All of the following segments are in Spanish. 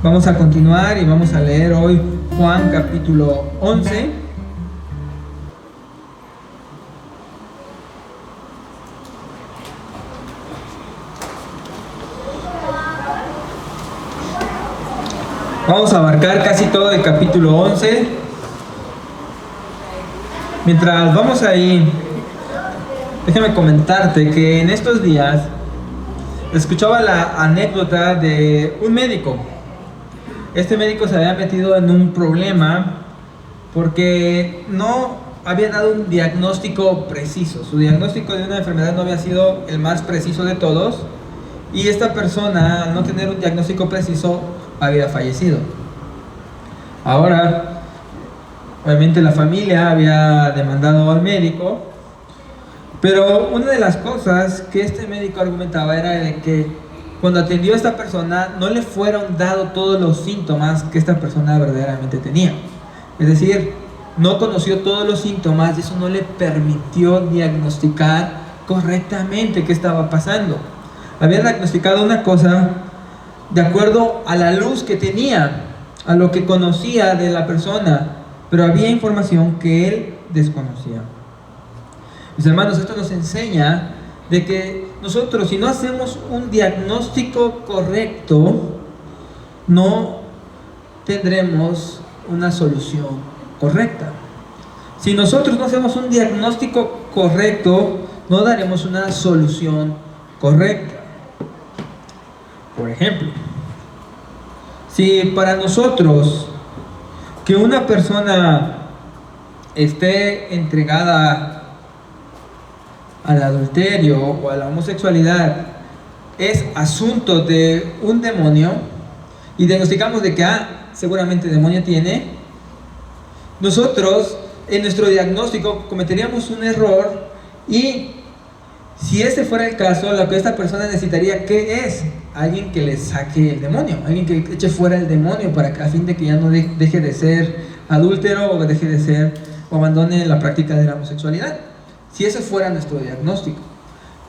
Vamos a continuar y vamos a leer hoy Juan capítulo 11. Vamos a abarcar casi todo el capítulo 11. Mientras vamos ahí, déjame comentarte que en estos días escuchaba la anécdota de un médico. Este médico se había metido en un problema porque no había dado un diagnóstico preciso. Su diagnóstico de una enfermedad no había sido el más preciso de todos, y esta persona, al no tener un diagnóstico preciso, había fallecido. Ahora, obviamente la familia había demandado al médico, pero una de las cosas que este médico argumentaba era de que cuando atendió a esta persona no le fueron dados todos los síntomas que esta persona verdaderamente tenía. Es decir, no conoció todos los síntomas y eso no le permitió diagnosticar correctamente qué estaba pasando. Había diagnosticado una cosa de acuerdo a la luz que tenía, a lo que conocía de la persona, pero había información que él desconocía. Mis hermanos, esto nos enseña de que nosotros, si no hacemos un diagnóstico correcto, no tendremos una solución correcta. Si nosotros no hacemos un diagnóstico correcto, no daremos una solución correcta. Por ejemplo, si para nosotros que una persona esté entregada al adulterio o a la homosexualidad es asunto de un demonio y diagnosticamos de que seguramente demonio tiene, nosotros en nuestro diagnóstico cometeríamos un error, y si ese fuera el caso, lo que esta persona necesitaría, ¿qué es? Alguien que le saque el demonio, alguien que eche fuera el demonio para que a fin de que ya no deje de ser adúltero o deje de ser o abandone la práctica de la homosexualidad. Si ese fuera nuestro diagnóstico.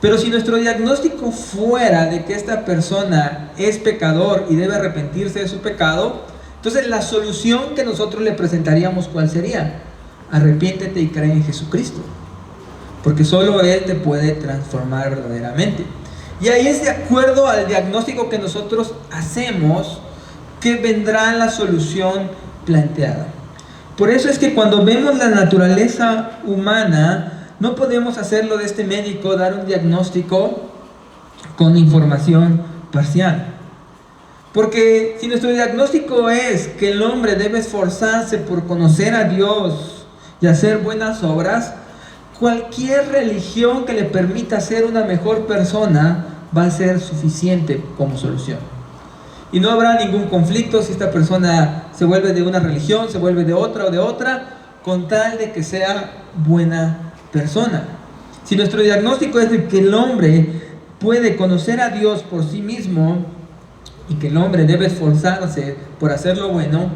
Pero si nuestro diagnóstico fuera de que esta persona es pecador y debe arrepentirse de su pecado, entonces la solución que nosotros le presentaríamos, ¿cuál sería? Arrepiéntete y cree en Jesucristo, porque solo Él te puede transformar verdaderamente. Y ahí es de acuerdo al diagnóstico que nosotros hacemos que vendrá la solución planteada. Por eso es que cuando vemos la naturaleza humana, no podemos hacerlo de este médico, dar un diagnóstico con información parcial. Porque si nuestro diagnóstico es que el hombre debe esforzarse por conocer a Dios y hacer buenas obras, cualquier religión que le permita ser una mejor persona va a ser suficiente como solución. Y no habrá ningún conflicto si esta persona se vuelve de una religión, se vuelve de otra o de otra, con tal de que sea buena persona. Si nuestro diagnóstico es de que el hombre puede conocer a Dios por sí mismo y que el hombre debe esforzarse por hacer lo bueno,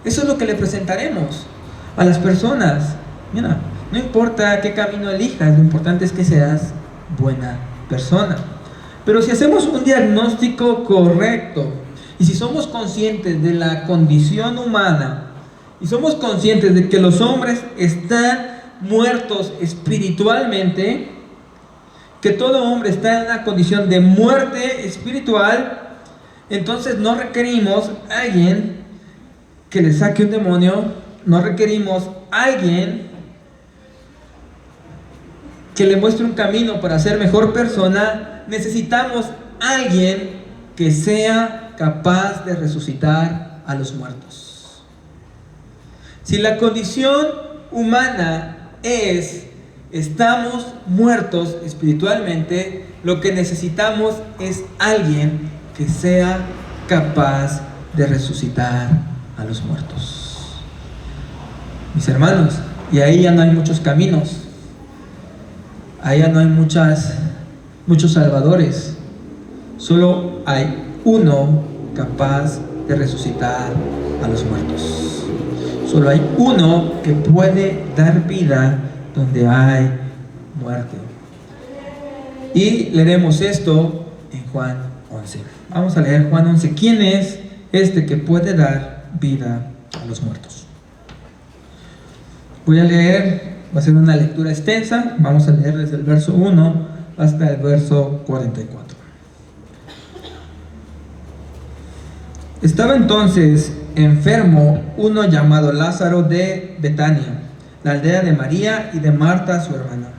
eso es lo que le presentaremos a las personas. Mira, no importa qué camino elijas, lo importante es que seas buena persona. Pero si hacemos un diagnóstico correcto y si somos conscientes de la condición humana y somos conscientes de que los hombres están muertos espiritualmente, que todo hombre está en una condición de muerte espiritual, entonces no requerimos a alguien que le saque un demonio, no requerimos a alguien que le muestre un camino para ser mejor persona, necesitamos a alguien que sea capaz de resucitar a los muertos. Si la condición humana estamos muertos espiritualmente, lo que necesitamos es alguien que sea capaz de resucitar a los muertos. Mis hermanos, y ahí ya no hay muchos caminos, ahí ya no hay muchos salvadores, solo hay uno capaz de resucitar a los muertos. Solo hay uno que puede dar vida donde hay muerte. Y leeremos esto en Juan 11. Vamos a leer Juan 11. ¿Quién es que puede dar vida a los muertos. Voy a leer, va a ser una lectura extensa, vamos a leer desde el verso 1 hasta el verso 44. Estaba entonces enfermo uno llamado Lázaro de Betania, la aldea de María y de Marta su hermana.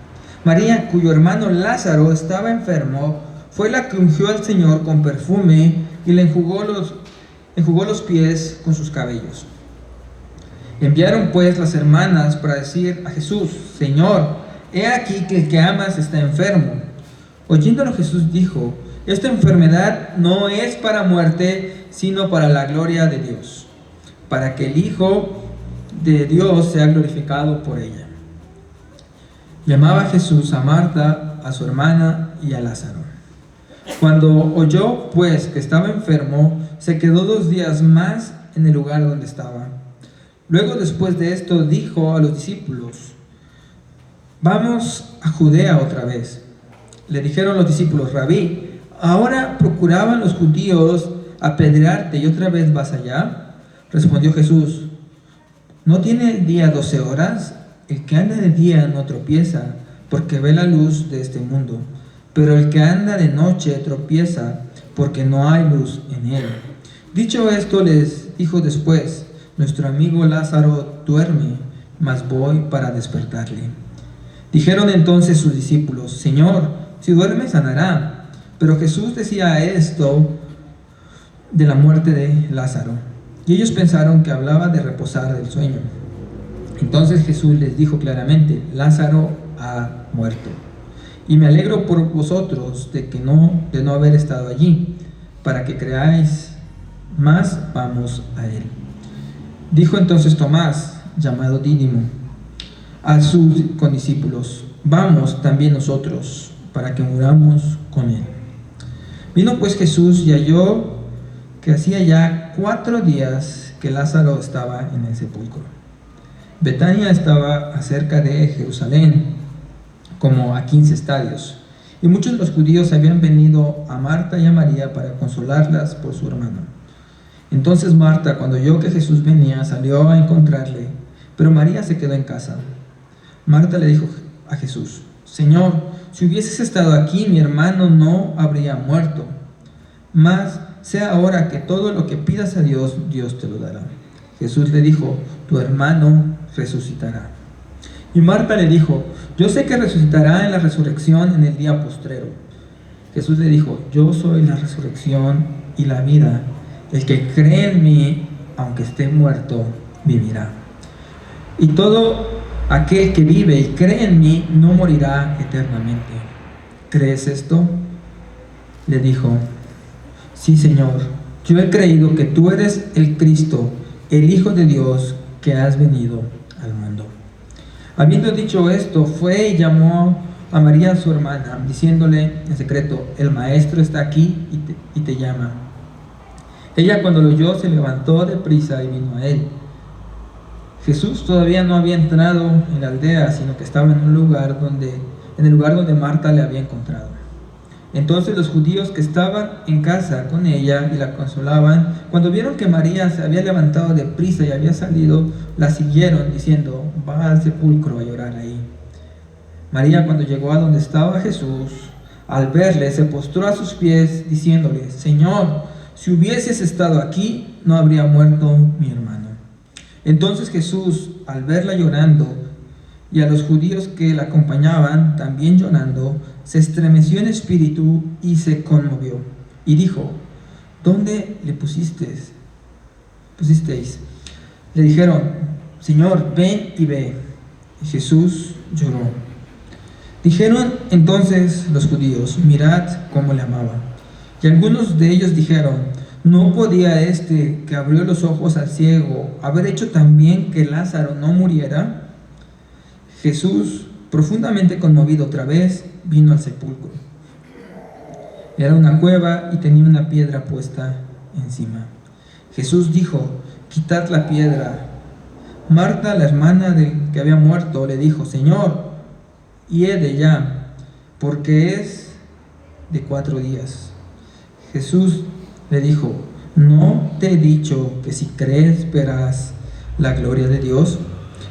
María, cuyo hermano Lázaro estaba enfermo, fue la que ungió al Señor con perfume y le enjugó los pies con sus cabellos. Enviaron pues las hermanas para decir a Jesús: Señor, he aquí que el que amas está enfermo. Oyéndolo Jesús dijo: esta enfermedad no es para muerte, sino para la gloria de Dios, para que el Hijo de Dios sea glorificado por ella. Llamaba Jesús a Marta, a su hermana y a Lázaro. Cuando oyó pues que estaba enfermo, se quedó 2 días más en el lugar donde estaba. Luego, después de esto, dijo a los discípulos: vamos a Judea otra vez. Le dijeron los discípulos: Rabí, ¿ahora procuraban los judíos apedrearte y otra vez vas allá? Respondió Jesús: ¿no tiene el día 12 horas? El que anda de día no tropieza, porque ve la luz de este mundo. Pero el que anda de noche tropieza, porque no hay luz en él. Dicho esto, les dijo después: nuestro amigo Lázaro duerme, mas voy para despertarle. Dijeron entonces sus discípulos: Señor, si duerme sanará. Pero Jesús decía esto de la muerte de Lázaro, y ellos pensaron que hablaba de reposar del sueño. Entonces Jesús les dijo claramente: Lázaro ha muerto, y me alegro por vosotros de no haber estado allí, para que creáis, mas vamos a él. Dijo entonces Tomás, llamado Dídimo, a sus condiscípulos: vamos también nosotros, para que muramos con él. Vino pues Jesús y halló que hacía ya 4 días que Lázaro estaba en el sepulcro. Betania estaba acerca de Jerusalén, como a 15 estadios, y muchos de los judíos habían venido a Marta y a María para consolarlas por su hermano. Entonces Marta, cuando oyó que Jesús venía, salió a encontrarle, pero María se quedó en casa. Marta le dijo a Jesús: Señor, si hubieses estado aquí, mi hermano no habría muerto. Mas sé ahora que todo lo que pidas a Dios, Dios te lo dará. Jesús le dijo: tu hermano resucitará. Y Marta le dijo: yo sé que resucitará en la resurrección en el día postrero. Jesús le dijo: yo soy la resurrección y la vida. El que cree en mí, aunque esté muerto, vivirá. Y todo aquel que vive y cree en mí no morirá eternamente. ¿Crees esto? Le dijo: sí, Señor, yo he creído que tú eres el Cristo, el Hijo de Dios, que has venido al mundo. Habiendo dicho esto, fue y llamó a María su hermana, diciéndole en secreto: el Maestro está aquí y te llama. Ella, cuando lo oyó, se levantó deprisa y vino a él. Jesús todavía no había entrado en la aldea, sino que estaba en el lugar donde Marta le había encontrado. Entonces los judíos que estaban en casa con ella y la consolaban, cuando vieron que María se había levantado deprisa y había salido, la siguieron diciendo: va al sepulcro a llorar ahí. María, cuando llegó a donde estaba Jesús, al verle, se postró a sus pies, diciéndole: Señor, si hubieses estado aquí, no habría muerto mi hermano. Entonces Jesús, al verla llorando, y a los judíos que la acompañaban también llorando, se estremeció en espíritu y se conmovió, y dijo: ¿dónde le pusisteis? Le dijeron: Señor, ven y ve. Y Jesús lloró. Dijeron entonces los judíos: mirad cómo le amaba. Y algunos de ellos dijeron: ¿no podía este que abrió los ojos al ciego haber hecho también que Lázaro no muriera? Jesús, profundamente conmovido otra vez, vino al sepulcro. Era una cueva y tenía una piedra puesta encima. Jesús dijo: quitad la piedra. Marta, la hermana del que había muerto, le dijo: Señor, hiede ya, porque es de 4 días. Jesús le dijo: ¿no te he dicho que si crees verás la gloria de Dios?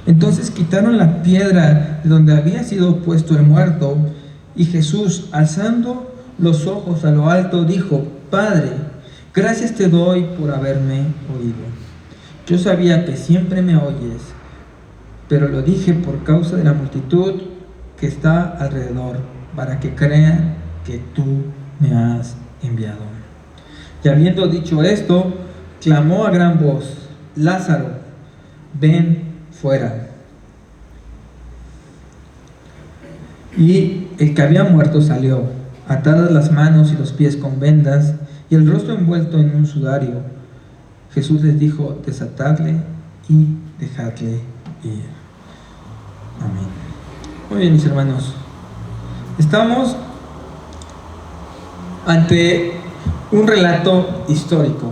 Entonces quitaron la piedra de donde había sido puesto el muerto, y Jesús, alzando los ojos a lo alto, dijo: Padre, gracias te doy por haberme oído. Yo sabía que siempre me oyes, pero lo dije por causa de la multitud que está alrededor, para que crean que tú me has enviado. Y habiendo dicho esto, clamó a gran voz: Lázaro, ven fuera. Y el que había muerto salió, atadas las manos y los pies con vendas, y el rostro envuelto en un sudario. Jesús les dijo: desatadle y dejadle ir. Amén. Muy bien, mis hermanos, estamos ante un relato histórico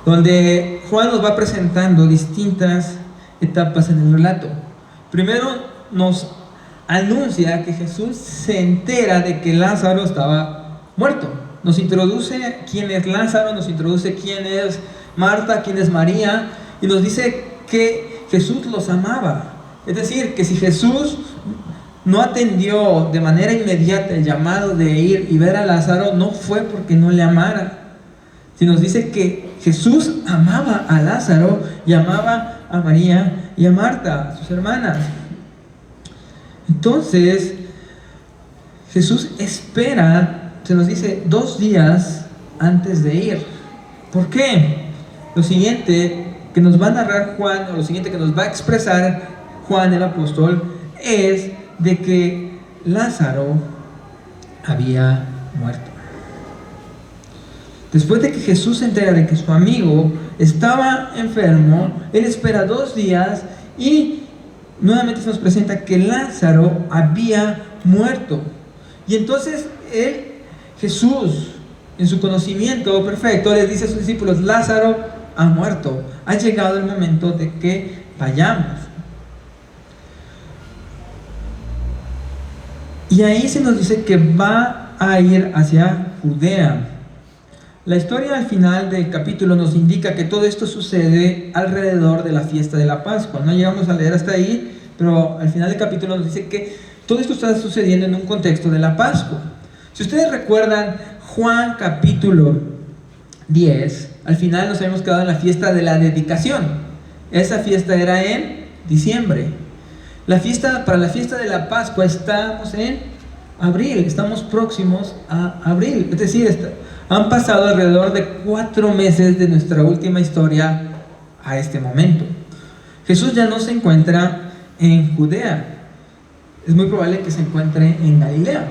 donde Juan nos va presentando distintas etapas en el relato. Primero nos anuncia que Jesús se entera de que Lázaro estaba muerto. Nos introduce quién es Lázaro, nos introduce quién es Marta, quién es María, y nos dice que Jesús los amaba. Es decir, que si Jesús no atendió de manera inmediata el llamado de ir y ver a Lázaro, no fue porque no le amara. Si nos dice que Jesús amaba a Lázaro y amaba a María y a Marta, sus hermanas. Entonces, Jesús espera, se nos dice, 2 días antes de ir. ¿Por qué? Lo siguiente que nos va a narrar Juan, o lo siguiente que nos va a expresar Juan el apóstol, es de que Lázaro había muerto. Después de que Jesús se entera de que su amigo estaba enfermo, él espera 2 días y nuevamente se nos presenta que Lázaro había muerto. Y entonces Jesús, en su conocimiento perfecto, les dice a sus discípulos: Lázaro ha muerto, ha llegado el momento de que vayamos. Y ahí se nos dice que va a ir hacia Judea. La historia al final del capítulo nos indica que todo esto sucede alrededor de la fiesta de la Pascua. No llegamos a leer hasta ahí, pero al final del capítulo nos dice que todo esto está sucediendo en un contexto de la Pascua. Si ustedes recuerdan Juan capítulo 10, al final nos habíamos quedado en la fiesta de la dedicación. Esa fiesta era en diciembre. Para la fiesta de la Pascua estamos en abril, estamos próximos a abril. Es decir, han pasado alrededor de 4 meses de nuestra última historia a este momento. Jesús ya no se encuentra en Judea. Es muy probable que se encuentre en Galilea.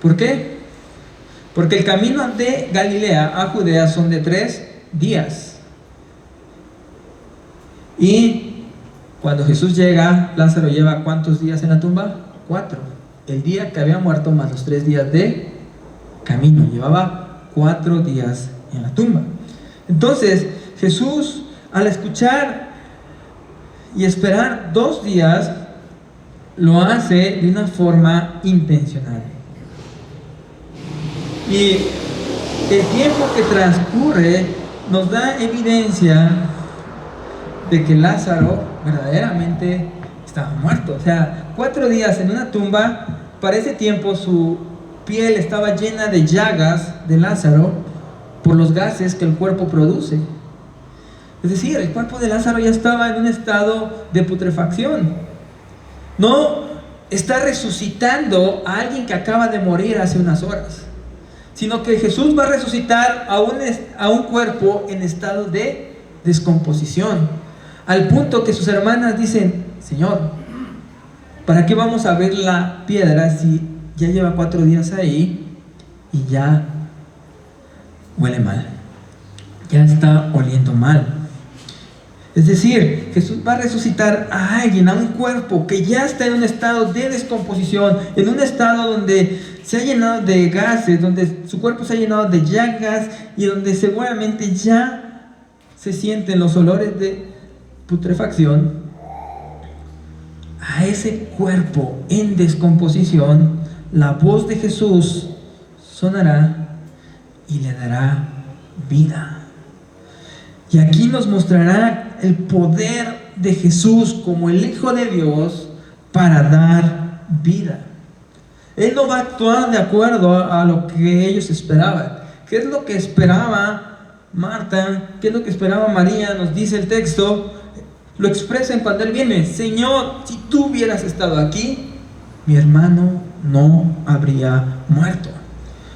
¿Por qué? Porque el camino de Galilea a Judea son de 3 días. Y cuando Jesús llega, Lázaro lleva ¿cuántos días en la tumba? 4. El día que había muerto más los 3 días de camino. Llevaba 4 días en la tumba. Entonces, Jesús, al escuchar y esperar 2 días, lo hace de una forma intencional. Y el tiempo que transcurre nos da evidencia de que Lázaro verdaderamente estaba muerto. O sea, 4 días en una tumba. Para ese tiempo su piel estaba llena de llagas de Lázaro por los gases que el cuerpo produce. Es decir, el cuerpo de Lázaro ya estaba en un estado de putrefacción. No está resucitando a alguien que acaba de morir hace unas horas, sino que Jesús va a resucitar a un cuerpo en estado de descomposición, al punto que sus hermanas dicen: Señor, ¿para qué vamos a ver la piedra si ya lleva 4 días ahí y ya huele mal? Ya está oliendo mal. Es decir, Jesús va a resucitar a alguien, a un cuerpo que ya está en un estado de descomposición, en un estado donde se ha llenado de gases, donde su cuerpo se ha llenado de llagas y donde seguramente ya se sienten los olores de putrefacción. A ese cuerpo en descomposición, la voz de Jesús sonará y le dará vida. Y aquí nos mostrará el poder de Jesús como el Hijo de Dios para dar vida. Él no va a actuar de acuerdo a lo que ellos esperaban. ¿Qué es lo que esperaba Marta? ¿Qué es lo que esperaba María? Nos dice el texto, lo expresan cuando Él viene. Señor, si tú hubieras estado aquí, mi hermano no habría muerto.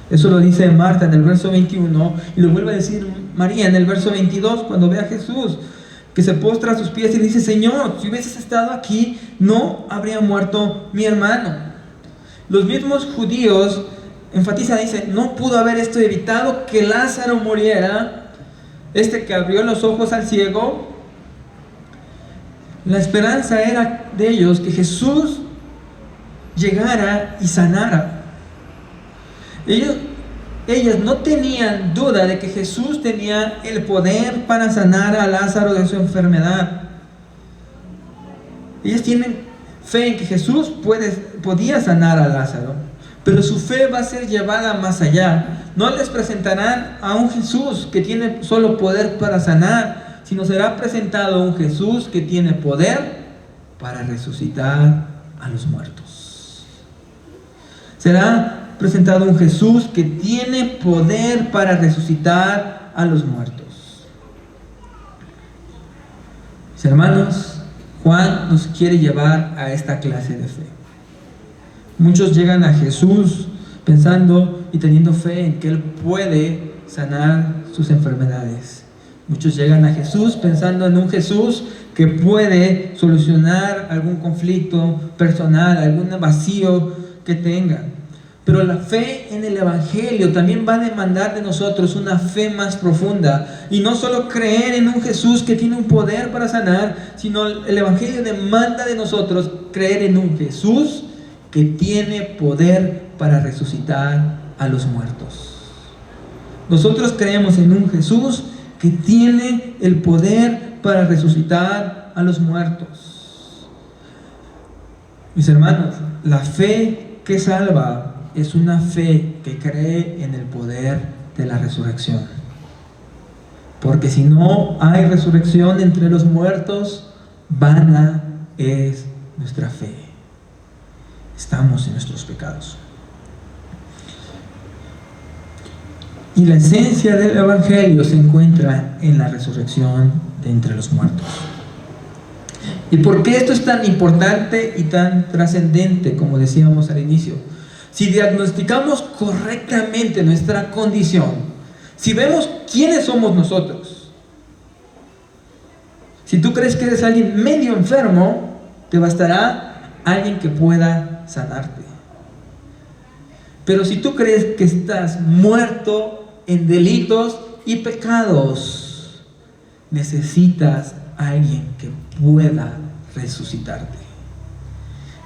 Eso lo dice Marta en el verso 21 y lo vuelve a decir María en el verso 22 cuando ve a Jesús que se postra a sus pies y le dice, Señor, si hubieses estado aquí, no habría muerto mi hermano. Los mismos judíos enfatizan, dicen, no pudo haber esto evitado que Lázaro muriera, que abrió los ojos al ciego. La esperanza era de ellos que Jesús llegara y sanara. Ellos no tenían duda de que Jesús tenía el poder para sanar a Lázaro de su enfermedad. Ellos tienen fe en que Jesús podía sanar a Lázaro, pero su fe va a ser llevada más allá. No les presentarán a un Jesús que tiene solo poder para sanar, sino será presentado un Jesús que tiene poder para resucitar a los muertos. Será presentado un Jesús que tiene poder para resucitar a los muertos. Mis hermanos, Juan nos quiere llevar a esta clase de fe. Muchos llegan a Jesús pensando y teniendo fe en que Él puede sanar sus enfermedades. Muchos llegan a Jesús pensando en un Jesús que puede solucionar algún conflicto personal, algún vacío que tengan. Pero la fe en el Evangelio también va a demandar de nosotros una fe más profunda. Y no solo creer en un Jesús que tiene un poder para sanar, sino el Evangelio demanda de nosotros creer en un Jesús que tiene poder para resucitar a los muertos. Nosotros creemos en un Jesús que tiene el poder para resucitar a los muertos. Mis hermanos, la fe que salva es una fe que cree en el poder de la resurrección. Porque si no hay resurrección entre los muertos, vana es nuestra fe. Estamos en nuestros pecados. Y la esencia del Evangelio se encuentra en la resurrección de entre los muertos. ¿Y por qué esto es tan importante y tan trascendente, como decíamos al inicio? Si diagnosticamos correctamente nuestra condición, si vemos quiénes somos nosotros, si tú crees que eres alguien medio enfermo, te bastará alguien que pueda sanarte. Pero si tú crees que estás muerto en delitos y pecados, necesitas a alguien que pueda resucitarte.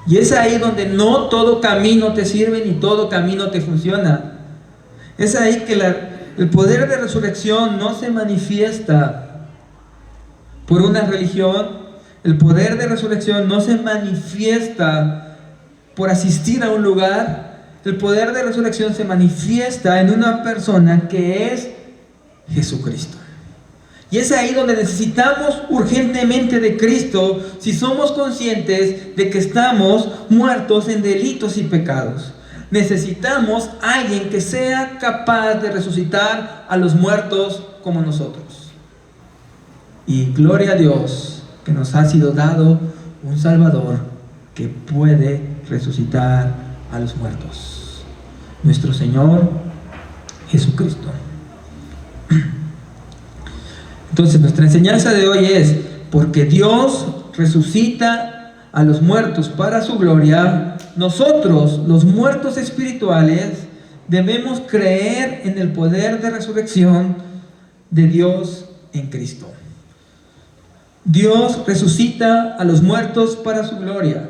Y es ahí donde no todo camino te sirve ni todo camino te funciona. Es ahí que el poder de resurrección no se manifiesta por una religión. El poder de resurrección no se manifiesta por asistir a un lugar. El poder de resurrección se manifiesta en una persona que es Jesucristo. Y es ahí donde necesitamos urgentemente de Cristo si somos conscientes de que estamos muertos en delitos y pecados. Necesitamos a alguien que sea capaz de resucitar a los muertos como nosotros. Y gloria a Dios que nos ha sido dado un Salvador que puede resucitar a los muertos. Nuestro Señor Jesucristo. Entonces nuestra enseñanza de hoy es, porque Dios resucita a los muertos para su gloria, nosotros, los muertos espirituales, debemos creer en el poder de resurrección de Dios en Cristo. Dios resucita a los muertos para su gloria.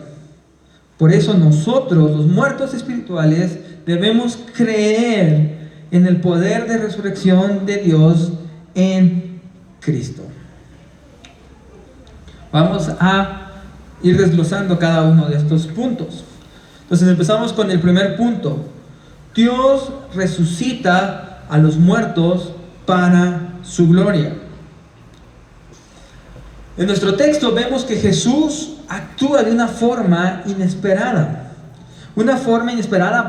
Por eso nosotros, los muertos espirituales, debemos creer en el poder de resurrección de Dios en Cristo. Vamos a ir desglosando cada uno de estos puntos. Entonces empezamos con el primer punto. Dios resucita a los muertos para su gloria. En nuestro texto vemos que Jesús actúa de una forma inesperada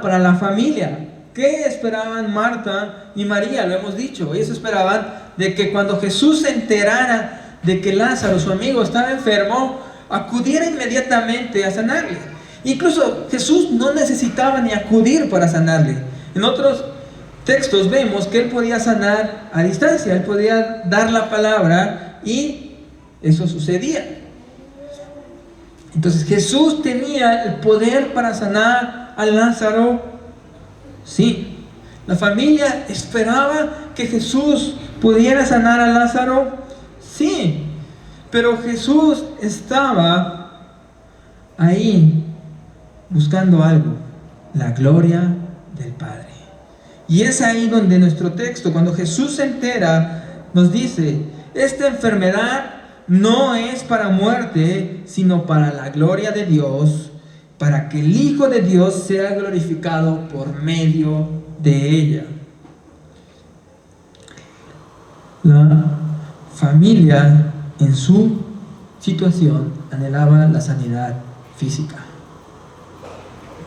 para la familia. ¿Qué esperaban Marta y María? Lo hemos dicho, ellos esperaban de que cuando Jesús se enterara de que Lázaro, su amigo, estaba enfermo, acudiera inmediatamente a sanarle. Incluso Jesús no necesitaba ni acudir para sanarle. En otros textos vemos que Él podía sanar a distancia, Él podía dar la palabra y eso sucedía. Entonces Jesús tenía el poder para sanar a Lázaro. Sí, la familia esperaba que Jesús pudiera sanar a Lázaro. Sí, pero Jesús estaba ahí buscando algo, la gloria del Padre. Y es ahí donde nuestro texto, cuando Jesús se entera, nos dice: esta enfermedad no es para muerte, sino para la gloria de Dios, para que el Hijo de Dios sea glorificado por medio de ella. La familia en su situación anhelaba la sanidad física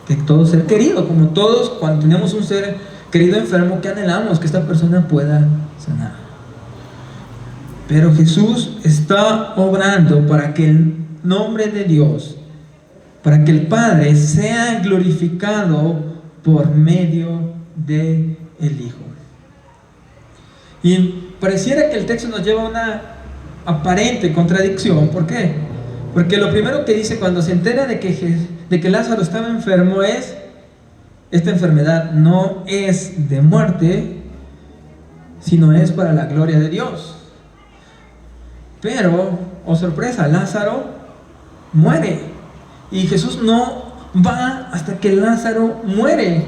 de todo ser querido, como todos cuando tenemos un ser querido enfermo, que anhelamos que esta persona pueda sanar. Pero Jesús está obrando para que el nombre de Dios, para que el Padre sea glorificado por medio de el Hijo. Y pareciera que el texto nos lleva a una aparente contradicción. ¿Por qué? Porque lo primero que dice cuando se entera de que Lázaro estaba enfermo es: esta enfermedad no es de muerte, sino es para la gloria de Dios. Pero, oh sorpresa, Lázaro muere. Y Jesús no va hasta que Lázaro muere.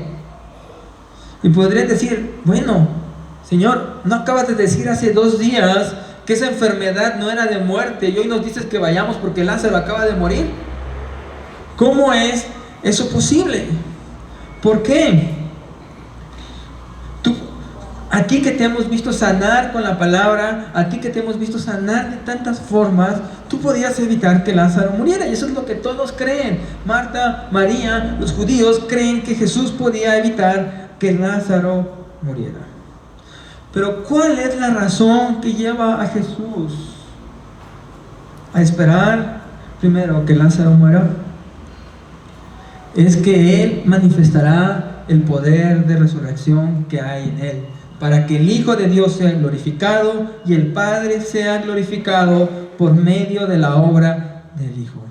Y podrías decir: bueno, Señor, ¿no acabas de decir hace 2 días que esa enfermedad no era de muerte y hoy nos dices que vayamos porque Lázaro acaba de morir? ¿Cómo es eso posible? ¿Por qué? A ti que te hemos visto sanar con la palabra, a ti que te hemos visto sanar de tantas formas, tú podías evitar que Lázaro muriera. Y eso es lo que todos creen. Marta, María, los judíos creen que Jesús podía evitar que Lázaro muriera. Pero ¿cuál es la razón que lleva a Jesús a esperar primero que Lázaro muera? Es que Él manifestará el poder de resurrección que hay en Él, para que el Hijo de Dios sea glorificado y el Padre sea glorificado por medio de la obra del Hijo.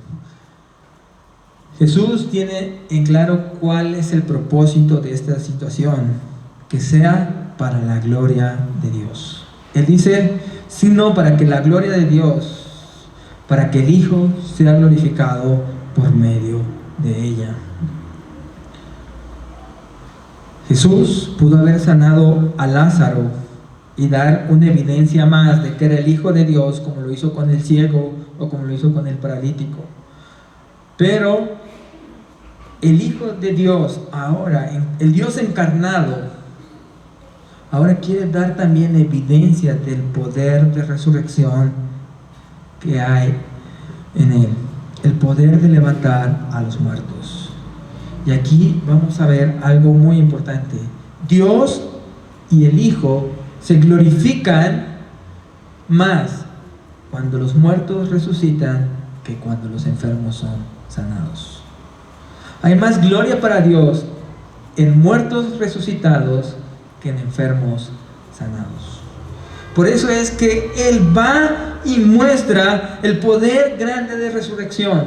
Jesús tiene en claro cuál es el propósito de esta situación: que sea para la gloria de Dios. Él dice: sino para que la gloria de Dios, para que el Hijo sea glorificado por medio de ella. Jesús pudo haber sanado a Lázaro y dar una evidencia más de que era el Hijo de Dios, como lo hizo con el ciego o como lo hizo con el paralítico. Pero el Hijo de Dios, ahora, el Dios encarnado, ahora quiere dar también evidencia del poder de resurrección que hay en Él, el poder de levantar a los muertos. Y aquí vamos a ver algo muy importante. Dios y el Hijo se glorifican más cuando los muertos resucitan que cuando los enfermos son sanados. Hay más gloria para Dios en muertos resucitados que en enfermos sanados. Por eso es que Él va y muestra el poder grande de resurrección.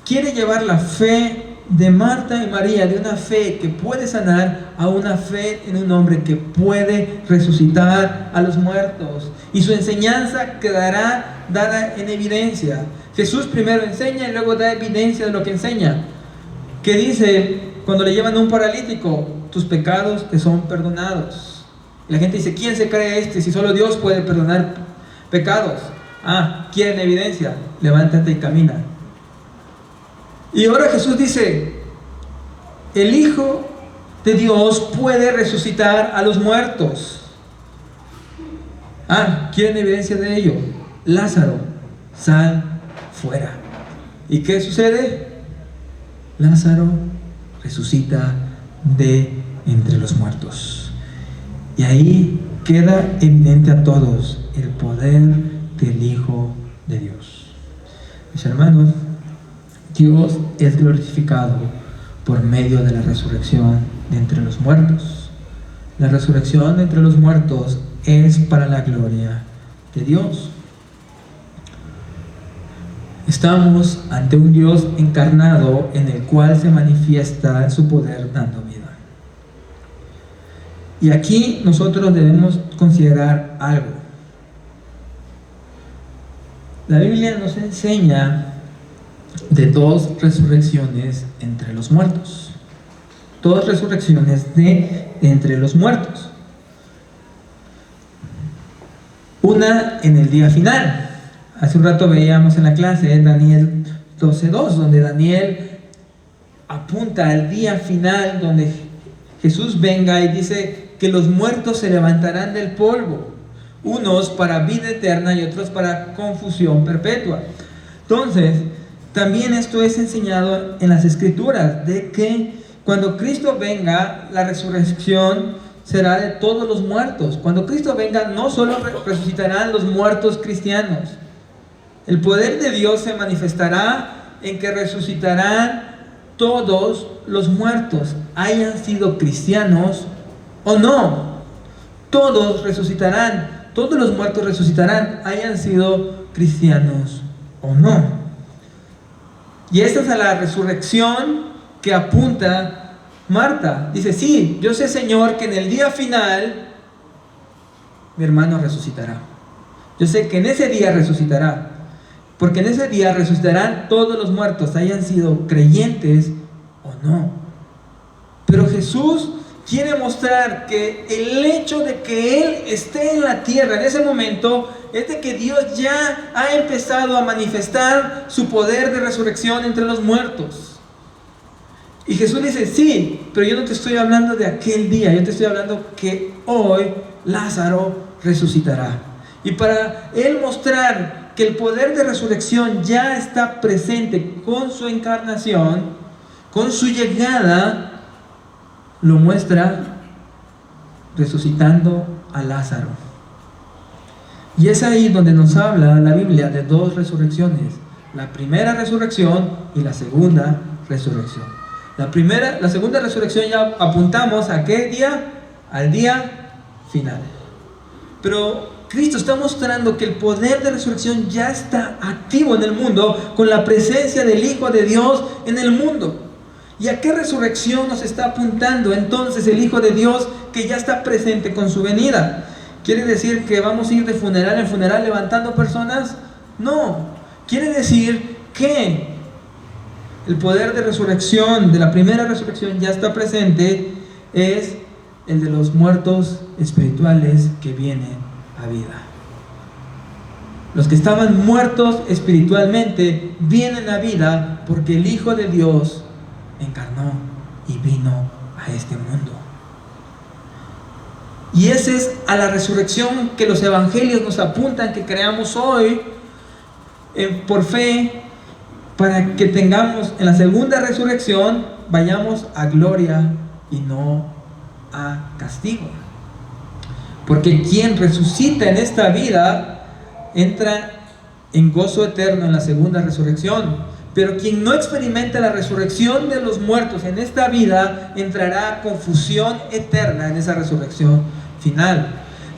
Quiere llevar la fe de Marta y María, de una fe que puede sanar, a una fe en un hombre que puede resucitar a los muertos. Y su enseñanza quedará dada en evidencia. Jesús primero enseña y luego da evidencia de lo que enseña. ¿Qué dice cuando le llevan a un paralítico? Tus pecados te son perdonados. Y la gente dice: ¿quién se cree este si solo Dios puede perdonar pecados? ¿Quieren evidencia? Levántate y camina. Y ahora Jesús dice: el Hijo de Dios puede resucitar a los muertos. ¿Quieren evidencia de ello? Lázaro. sal fuera. ¿Y qué sucede? Lázaro resucita de entre los muertos. Y ahí queda evidente a todos el poder del Hijo de Dios. Mis hermanos, Dios es glorificado por medio de la resurrección de entre los muertos. La resurrección de entre los muertos es para la gloria de Dios. Estamos ante un Dios encarnado en el cual se manifiesta su poder dando vida. Y aquí nosotros debemos considerar algo. La Biblia nos enseña de dos resurrecciones entre los muertos. Dos resurrecciones de entre los muertos. Una en el día final. Hace un rato veíamos en la clase Daniel 12:2, donde Daniel apunta al día final, donde Jesús venga y dice que los muertos se levantarán del polvo, unos para vida eterna y otros para confusión perpetua. Entonces, también esto es enseñado en las Escrituras, de que cuando Cristo venga, la resurrección será de todos los muertos. Cuando Cristo venga, no solo resucitarán los muertos cristianos. El poder de Dios se manifestará en que resucitarán todos los muertos, hayan sido cristianos o no. Todos resucitarán, todos los muertos resucitarán, hayan sido cristianos o no. Y esta es a la resurrección que apunta Marta. Dice, sí, yo sé, Señor, que en el día final mi hermano resucitará. Yo sé que en ese día resucitará. Porque en ese día resucitarán todos los muertos, hayan sido creyentes o no. Pero Jesús quiere mostrar que el hecho de que Él esté en la tierra en ese momento es de que Dios ya ha empezado a manifestar su poder de resurrección entre los muertos. Y Jesús dice, sí, pero yo no te estoy hablando de aquel día, yo te estoy hablando que hoy Lázaro resucitará. Y para Él mostrar que el poder de resurrección ya está presente con su encarnación, con su llegada, lo muestra resucitando a Lázaro. Y es ahí donde nos habla la Biblia de dos resurrecciones: la primera resurrección y la segunda resurrección. La segunda resurrección ya apuntamos a qué día, al día final. Pero Cristo está mostrando que el poder de resurrección ya está activo en el mundo con la presencia del Hijo de Dios en el mundo. ¿Y a qué resurrección nos está apuntando entonces el Hijo de Dios que ya está presente con su venida? ¿Quiere decir que vamos a ir de funeral en funeral levantando personas? No. Quiere decir que el poder de resurrección, de la primera resurrección, ya está presente, es el de los muertos espirituales que vienen a vida. Los que estaban muertos espiritualmente vienen a vida porque el Hijo de Dios encarnó y vino a este mundo. Y esa es a la resurrección que los evangelios nos apuntan que creamos hoy por fe, para que tengamos en la segunda resurrección, vayamos a gloria y no a castigo. Porque quien resucita en esta vida entra en gozo eterno en la segunda resurrección. Pero quien no experimenta la resurrección de los muertos en esta vida entrará a confusión eterna en esa resurrección final.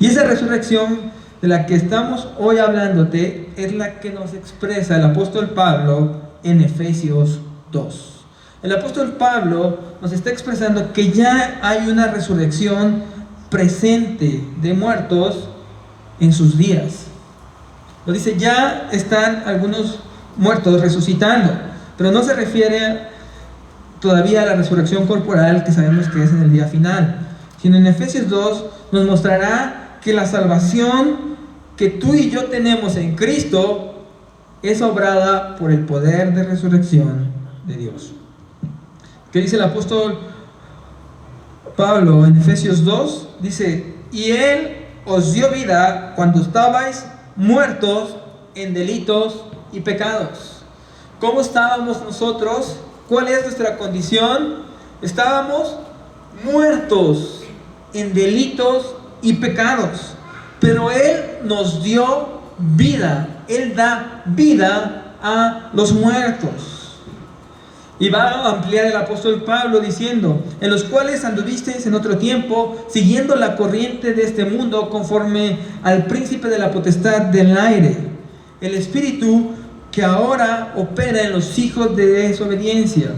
Y esa resurrección de la que estamos hoy hablándote es la que nos expresa el apóstol Pablo en Efesios 2. El apóstol Pablo nos está expresando que ya hay una resurrección presente de muertos en sus días. Lo dice, ya están algunos muertos resucitando, pero no se refiere todavía a la resurrección corporal que sabemos que es en el día final, sino en Efesios 2 nos mostrará que la salvación que tú y yo tenemos en Cristo es obrada por el poder de resurrección de Dios. ¿Qué dice el apóstol Pablo en Efesios 2? Dice, y Él os dio vida cuando estabais muertos en delitos y pecados. ¿Cómo estábamos nosotros? ¿Cuál es nuestra condición? Estábamos muertos en delitos y pecados, pero Él nos dio vida. Él da vida a los muertos. Y va a ampliar el apóstol Pablo diciendo: en los cuales anduvisteis en otro tiempo, siguiendo la corriente de este mundo, conforme al príncipe de la potestad del aire, el espíritu que ahora opera en los hijos de desobediencia.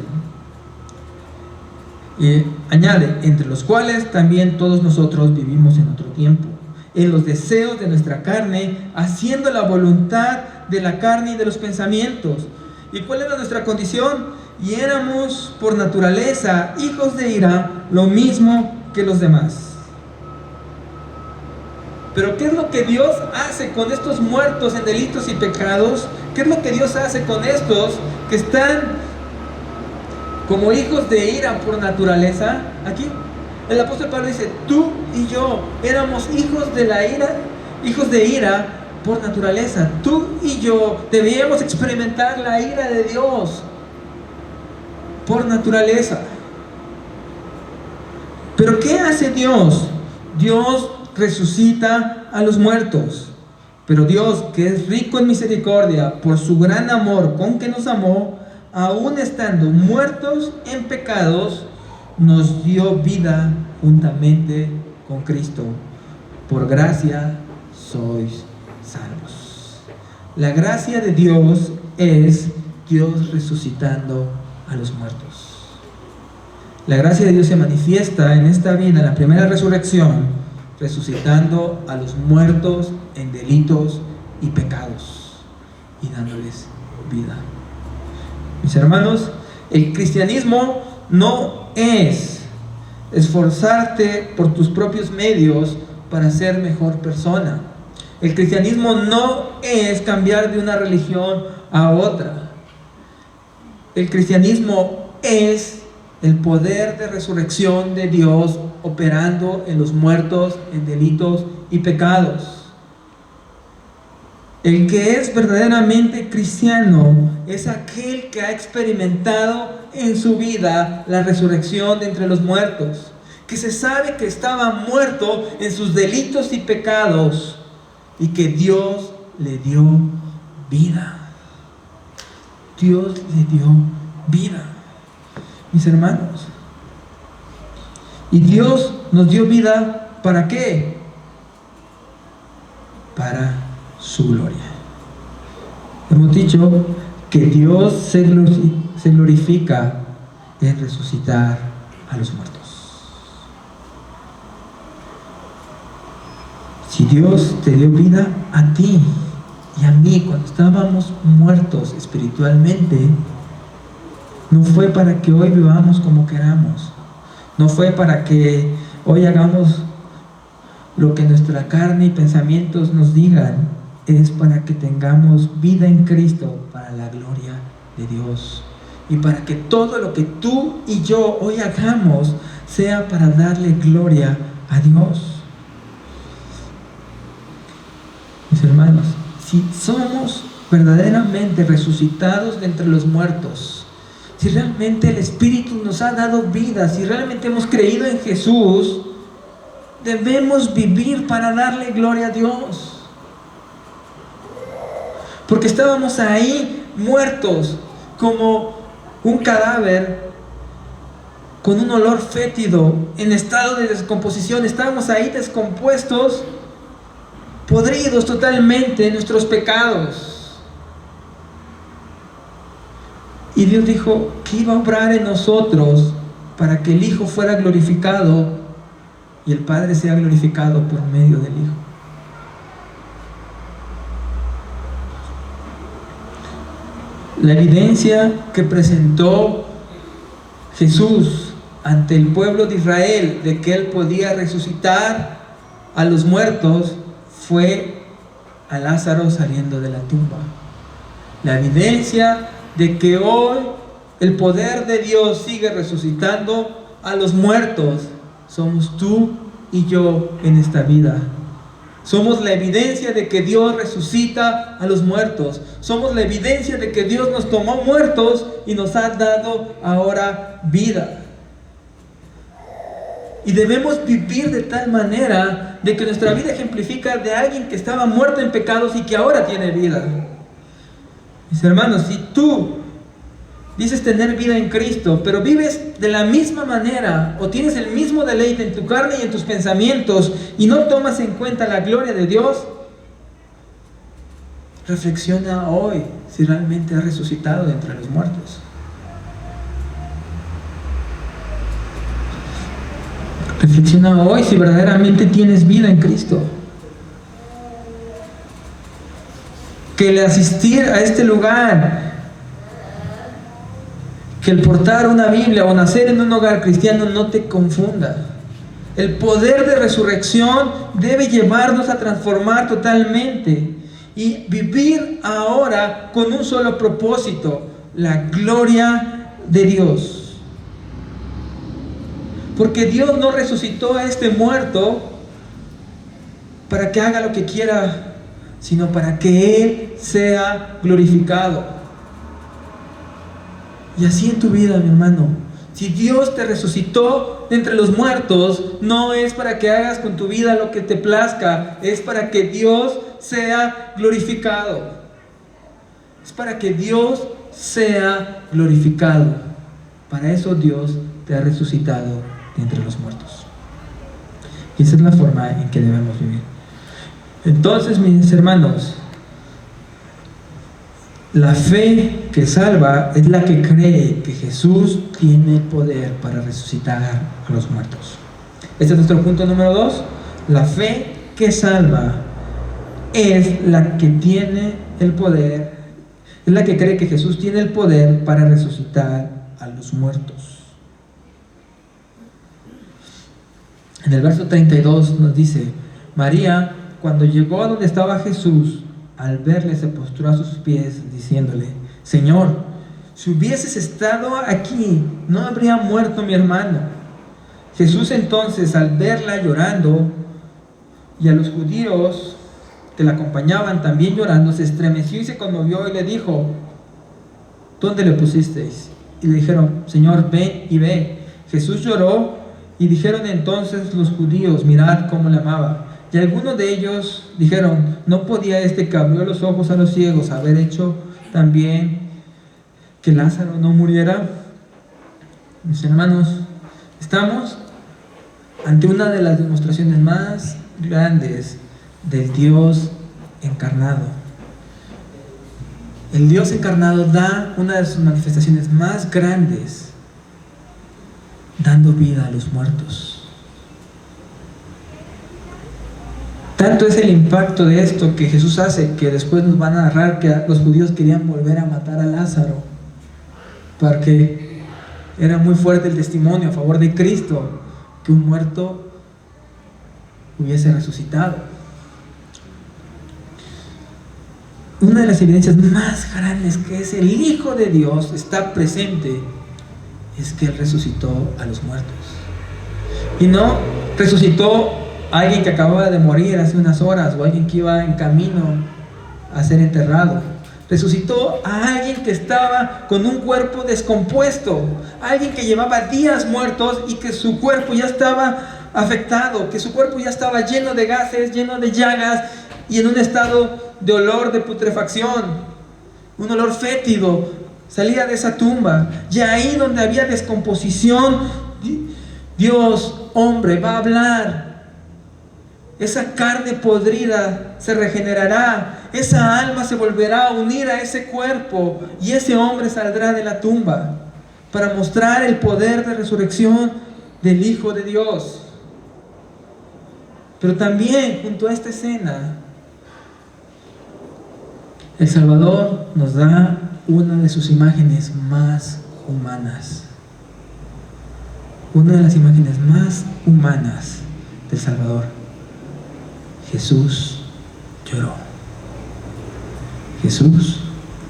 Y añade: entre los cuales también todos nosotros vivimos en otro tiempo, en los deseos de nuestra carne, haciendo la voluntad de la carne y de los pensamientos. ¿Y cuál era nuestra condición? Y éramos por naturaleza hijos de ira, lo mismo que los demás. Pero ¿qué es lo que Dios hace con estos muertos en delitos y pecados? ¿Qué es lo que Dios hace con estos que están como hijos de ira por naturaleza? Aquí el apóstol Pablo dice: tú y yo éramos hijos de la ira, hijos de ira por naturaleza. Tú y yo debíamos experimentar la ira de Dios por naturaleza. Pero ¿qué hace Dios? Dios resucita a los muertos. Pero Dios, que es rico en misericordia, por su gran amor con que nos amó, aún estando muertos en pecados, nos dio vida juntamente con Cristo. Por gracia sois salvos. La gracia de Dios es Dios resucitando a los muertos. La gracia de Dios se manifiesta en esta vida, en la primera resurrección, resucitando a los muertos en delitos y pecados y dándoles vida. Mis hermanos, el cristianismo no es esforzarte por tus propios medios para ser mejor persona. El cristianismo no es cambiar de una religión a otra. El cristianismo es el poder de resurrección de Dios operando en los muertos en delitos y pecados. El que es verdaderamente cristiano es aquel que ha experimentado en su vida la resurrección de entre los muertos, que se sabe que estaba muerto en sus delitos y pecados y que Dios le dio vida. Dios le dio vida, mis hermanos. Y Dios nos dio vida, ¿para qué? Para su gloria. Hemos dicho que Dios se glorifica en resucitar a los muertos. Si Dios te dio vida a ti y a mí cuando estábamos muertos espiritualmente, no fue para que hoy vivamos como queramos, no fue para que hoy hagamos lo que nuestra carne y pensamientos nos digan, es para que tengamos vida en Cristo para la gloria de Dios y para que todo lo que tú y yo hoy hagamos sea para darle gloria a Dios. Mis hermanos, si somos verdaderamente resucitados de entre los muertos, si realmente el Espíritu nos ha dado vida, si realmente hemos creído en Jesús, debemos vivir para darle gloria a Dios. Porque estábamos ahí muertos como un cadáver con un olor fétido, en estado de descomposición. Estábamos ahí descompuestos, podridos totalmente en nuestros pecados. Y Dios dijo que iba a obrar en nosotros para que el Hijo fuera glorificado y el Padre sea glorificado por medio del Hijo. La evidencia que presentó Jesús ante el pueblo de Israel de que Él podía resucitar a los muertos fue a Lázaro saliendo de la tumba. La evidencia de que hoy el poder de Dios sigue resucitando a los muertos somos tú y yo en esta vida. Somos la evidencia de que Dios resucita a los muertos. Somos la evidencia de que Dios nos tomó muertos y nos ha dado ahora vida. Y debemos vivir de tal manera de que nuestra vida ejemplifica de alguien que estaba muerto en pecados y que ahora tiene vida. Mis hermanos, si tú dices tener vida en Cristo, pero vives de la misma manera o tienes el mismo deleite en tu carne y en tus pensamientos y no tomas en cuenta la gloria de Dios, reflexiona hoy si realmente has resucitado de entre los muertos. Reflexiona hoy si verdaderamente tienes vida en Cristo. Que el asistir a este lugar, que el portar una Biblia o nacer en un hogar cristiano no te confunda. El poder de resurrección debe llevarnos a transformar totalmente y vivir ahora con un solo propósito: la gloria de Dios. Porque Dios no resucitó a este muerto para que haga lo que quiera, sino para que Él sea glorificado. Y así en tu vida, mi hermano, si Dios te resucitó de entre los muertos, no es para que hagas con tu vida lo que te plazca, es para que Dios sea glorificado. Es para que Dios sea glorificado. Para eso Dios te ha resucitado de entre los muertos. Y esa es la forma en que debemos vivir. Entonces, mis hermanos, la fe que salva es la que cree que Jesús tiene poder para resucitar a los muertos. Este es nuestro punto número 2. La fe que salva es la que tiene el poder, es la que cree que Jesús tiene el poder para resucitar a los muertos. En el verso 32 nos dice: María, cuando llegó a donde estaba Jesús, al verle se postró a sus pies, diciéndole: Señor, si hubieses estado aquí, no habría muerto mi hermano. Jesús entonces, al verla llorando, y a los judíos que la acompañaban también llorando, se estremeció y se conmovió y le dijo: ¿Dónde le pusisteis? Y le dijeron: Señor, ven y ve. Jesús lloró. Y dijeron entonces los judíos: mirad cómo le amaba. Y algunos de ellos dijeron: ¿no podía este que abrió los ojos a los ciegos haber hecho también que Lázaro no muriera? Mis hermanos, estamos ante una de las demostraciones más grandes del Dios encarnado. El Dios encarnado da una de sus manifestaciones más grandes, dando vida a los muertos. Tanto es el impacto de esto que Jesús hace, que después nos van a narrar que los judíos querían volver a matar a Lázaro, porque era muy fuerte el testimonio a favor de Cristo, que un muerto hubiese resucitado. Una de las evidencias más grandes que es el Hijo de Dios está presente es que Él resucitó a los muertos. Y no resucitó a alguien que acababa de morir hace unas horas o alguien que iba en camino a ser enterrado. Resucitó a alguien que estaba con un cuerpo descompuesto, alguien que llevaba días muertos y que su cuerpo ya estaba afectado, que su cuerpo ya estaba lleno de gases, lleno de llagas y en un estado de olor de putrefacción, un olor fétido. Salía de esa tumba, y ahí donde había descomposición, Dios, hombre, va a hablar. Esa carne podrida se regenerará, esa alma se volverá a unir a ese cuerpo, y ese hombre saldrá de la tumba para mostrar el poder de resurrección del Hijo de Dios. Pero también, junto a esta escena, el Salvador nos da una de sus imágenes más humanas. Una de las imágenes más humanas del Salvador. Jesús lloró. Jesús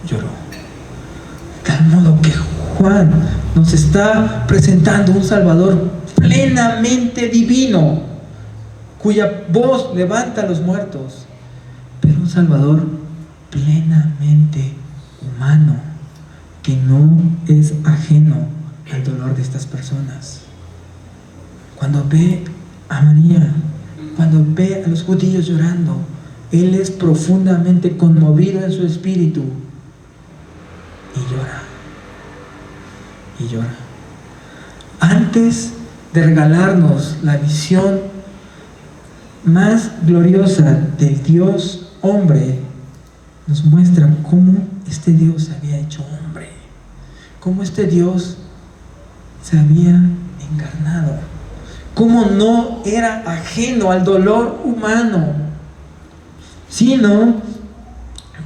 lloró. De tal modo que Juan nos está presentando un Salvador plenamente divino. cuya voz levanta a los muertos, pero un Salvador plenamente humano, que no es ajeno al dolor de estas personas. Cuando ve a María, cuando ve a los judíos llorando, Él es profundamente conmovido en su espíritu y llora. Y llora. Antes de regalarnos la visión más gloriosa del Dios hombre, nos muestra cómo este Dios se había hecho hombre, cómo este Dios se había encarnado, cómo no era ajeno al dolor humano, sino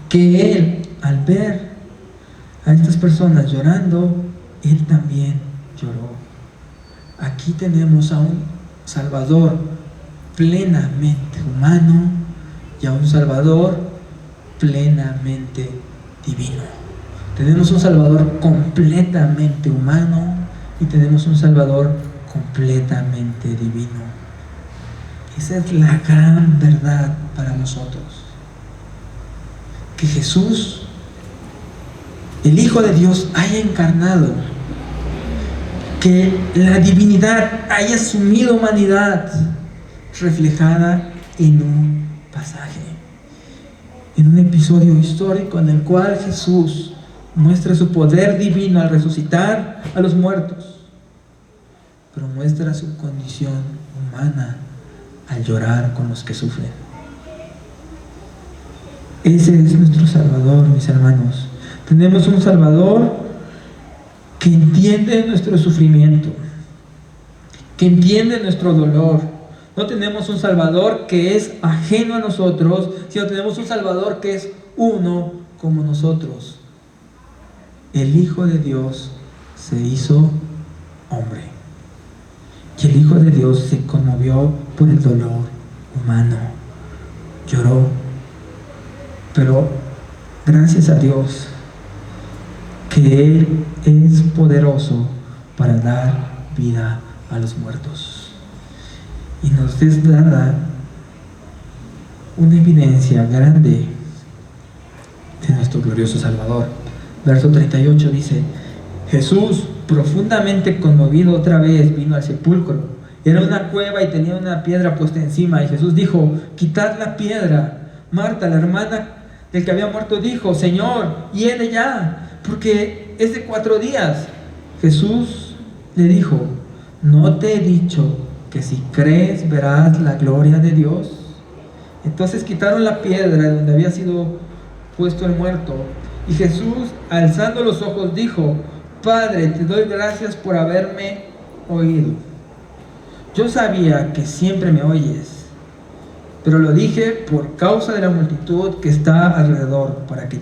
que Él, al ver a estas personas llorando, Él también lloró. Aquí tenemos a un Salvador plenamente humano y a un Salvador plenamente divino. Tenemos un Salvador completamente humano y tenemos un Salvador completamente divino. Esa es la gran verdad para nosotros, que Jesús, el Hijo de Dios, haya encarnado, que la divinidad haya asumido humanidad, reflejada en un pasaje, en un episodio histórico en el cual Jesús muestra su poder divino al resucitar a los muertos, pero muestra su condición humana al llorar con los que sufren. Ese es nuestro Salvador, mis hermanos. Tenemos un Salvador que entiende nuestro sufrimiento, que entiende nuestro dolor. No tenemos un Salvador que es ajeno a nosotros, sino tenemos un Salvador que es uno como nosotros. El Hijo de Dios se hizo hombre. Y el Hijo de Dios se conmovió por el dolor humano. Lloró. Pero gracias a Dios que Él es poderoso para dar vida a los muertos. Y nos es dada una evidencia grande de nuestro glorioso Salvador. Verso 38 dice: Jesús, profundamente conmovido otra vez, vino al sepulcro. Era una cueva y tenía una piedra puesta encima. Y Jesús dijo: quitad la piedra. Marta, la hermana del que había muerto, dijo: Señor, hiede ya, porque es de 4 días. Jesús le dijo: ¿no te he dicho que si crees verás la gloria de Dios? Entonces quitaron la piedra donde había sido puesto el muerto. Y Jesús, alzando los ojos, dijo: Padre, te doy gracias por haberme oído. Yo sabía que siempre me oyes, pero lo dije por causa de la multitud que está alrededor, para que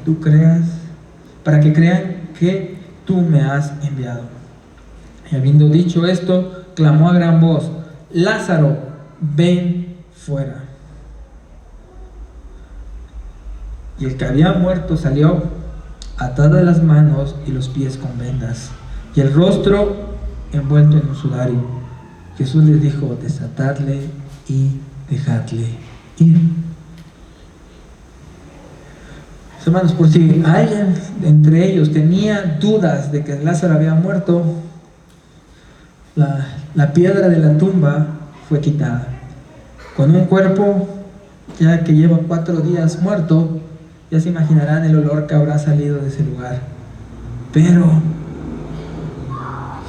crean que tú me has enviado. Y habiendo dicho esto, clamó a gran voz: Lázaro, ven fuera. Y el que había muerto salió, atado las manos y los pies con vendas, y el rostro envuelto en un sudario. Jesús les dijo: desatadle y dejadle ir. Hermanos, por si alguien entre ellos tenía dudas de que Lázaro había muerto, la piedra de la tumba fue quitada. Con un cuerpo ya que lleva 4 días muerto, ya se imaginarán el olor que habrá salido de ese lugar. Pero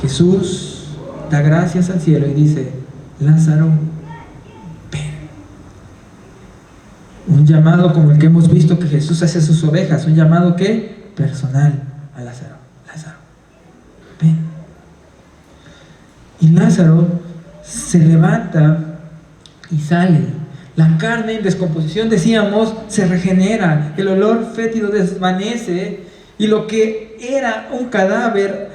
Jesús da gracias al cielo y dice: Lázaro, ven. Un llamado como el que hemos visto que Jesús hace a sus ovejas, un llamado que personal a Lázaro. Lázaro, ven. Y Lázaro se levanta y sale. La carne en descomposición, decíamos, se regenera, el olor fétido desvanece, y lo que era un cadáver,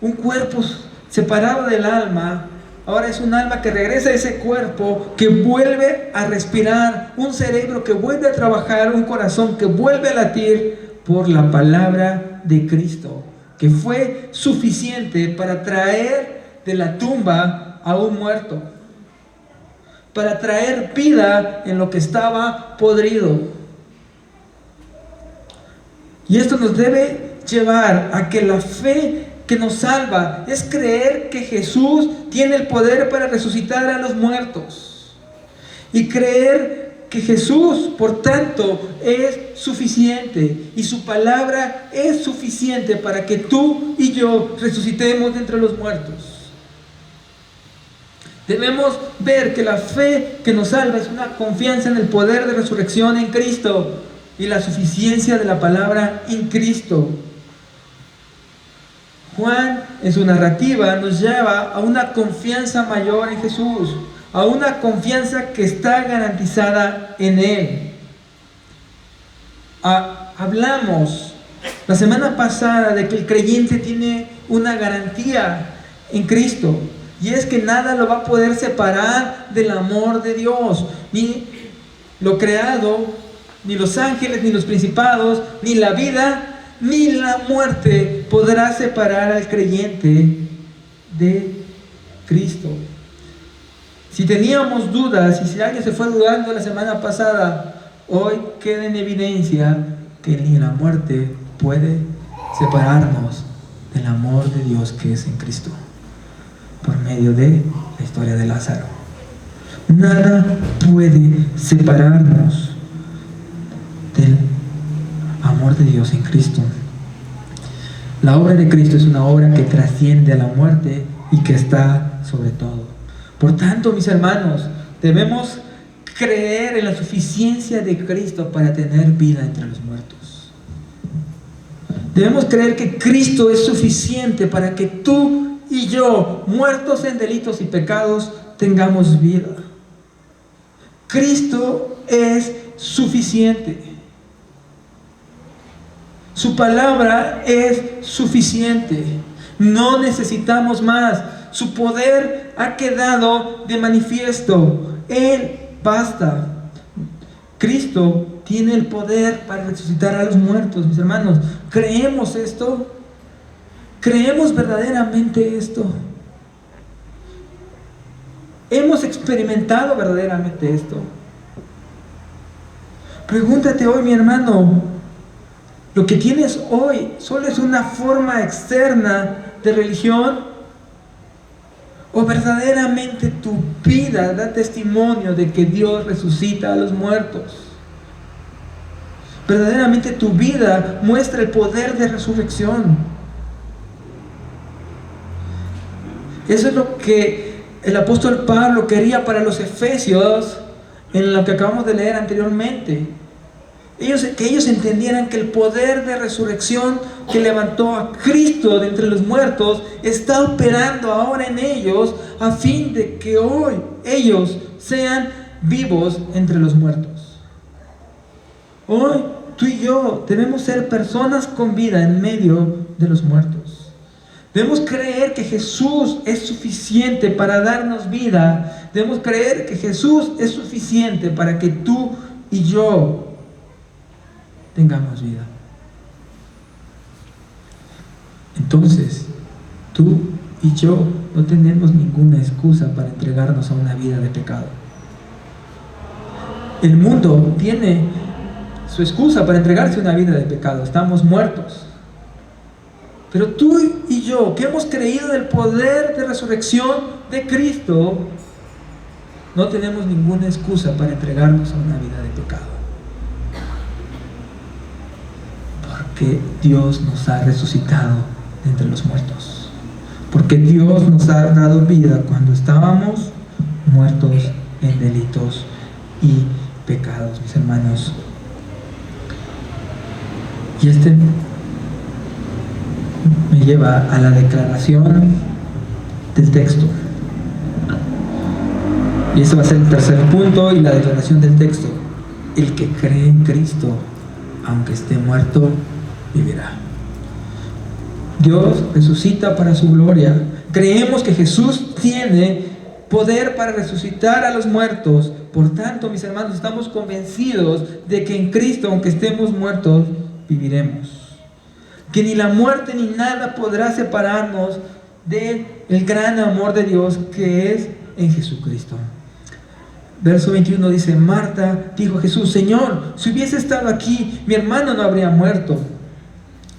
un cuerpo separado del alma, ahora es un alma que regresa a ese cuerpo, que vuelve a respirar, un cerebro que vuelve a trabajar, un corazón que vuelve a latir por la palabra de Cristo, que fue suficiente para traer de la tumba a un muerto. para traer vida en lo que estaba podrido. Y esto nos debe llevar a que la fe que nos salva es creer que Jesús tiene el poder para resucitar a los muertos. Y creer que Jesús, por tanto, es suficiente. Y su palabra es suficiente para que tú y yo resucitemos de entre los muertos. Debemos ver que la fe que nos salva es una confianza en el poder de resurrección en Cristo y la suficiencia de la palabra en Cristo. Juan, en su narrativa, nos lleva a una confianza mayor en Jesús, a una confianza que está garantizada en Él. Hablamos la semana pasada de que el creyente tiene una garantía en Cristo, y es que nada lo va a poder separar del amor de Dios, ni lo creado, ni los ángeles, ni los principados, ni la vida, ni la muerte podrá separar al creyente de Cristo. Si teníamos dudas, y si alguien se fue dudando la semana pasada, hoy queda en evidencia que ni la muerte puede separarnos del amor de Dios que es en Cristo, por medio de la historia de Lázaro. Nada puede separarnos del amor de Dios en Cristo. La obra de Cristo es una obra que trasciende a la muerte y que está sobre todo. Por tanto, mis hermanos, debemos creer en la suficiencia de Cristo para tener vida entre los muertos. Debemos creer que Cristo es suficiente para que tú y yo, muertos en delitos y pecados, tengamos vida. Cristo es suficiente. Su palabra es suficiente. No necesitamos más. Su poder ha quedado de manifiesto. Él basta. Cristo tiene el poder para resucitar a los muertos, mis hermanos. ¿Creemos esto? ¿Creemos verdaderamente esto? ¿Hemos experimentado verdaderamente esto? Pregúntate hoy, mi hermano, ¿lo que tienes hoy solo es una forma externa de religión? ¿O verdaderamente tu vida da testimonio de que Dios resucita a los muertos? ¿Verdaderamente tu vida muestra el poder de resurrección? Eso es lo que el apóstol Pablo quería para los efesios, en lo que acabamos de leer anteriormente. Que ellos entendieran que el poder de resurrección que levantó a Cristo de entre los muertos está operando ahora en ellos, a fin de que hoy ellos sean vivos entre los muertos. Hoy tú y yo debemos ser personas con vida en medio de los muertos. Debemos creer que Jesús es suficiente para darnos vida. Debemos creer que Jesús es suficiente para que tú y yo tengamos vida. Entonces, tú y yo no tenemos ninguna excusa para entregarnos a una vida de pecado. El mundo tiene su excusa para entregarse a una vida de pecado. Estamos muertos. Pero tú y yo, que hemos creído en el poder de resurrección de Cristo, no tenemos ninguna excusa para entregarnos a una vida de pecado. Porque Dios nos ha resucitado de entre los muertos. Porque Dios nos ha dado vida cuando estábamos muertos en delitos y pecados, mis hermanos. Y este me lleva a la declaración del texto. Y ese va a ser el tercer punto y la declaración del texto. El que cree en Cristo, aunque esté muerto, vivirá. Dios resucita para su gloria. Creemos que Jesús tiene poder para resucitar a los muertos. Por tanto, mis hermanos, estamos convencidos de que en Cristo, aunque estemos muertos, viviremos. Que ni la muerte ni nada podrá separarnos del gran amor de Dios que es en Jesucristo. Verso 21 dice: Marta dijo a Jesús: Señor, si hubiese estado aquí, mi hermano no habría muerto.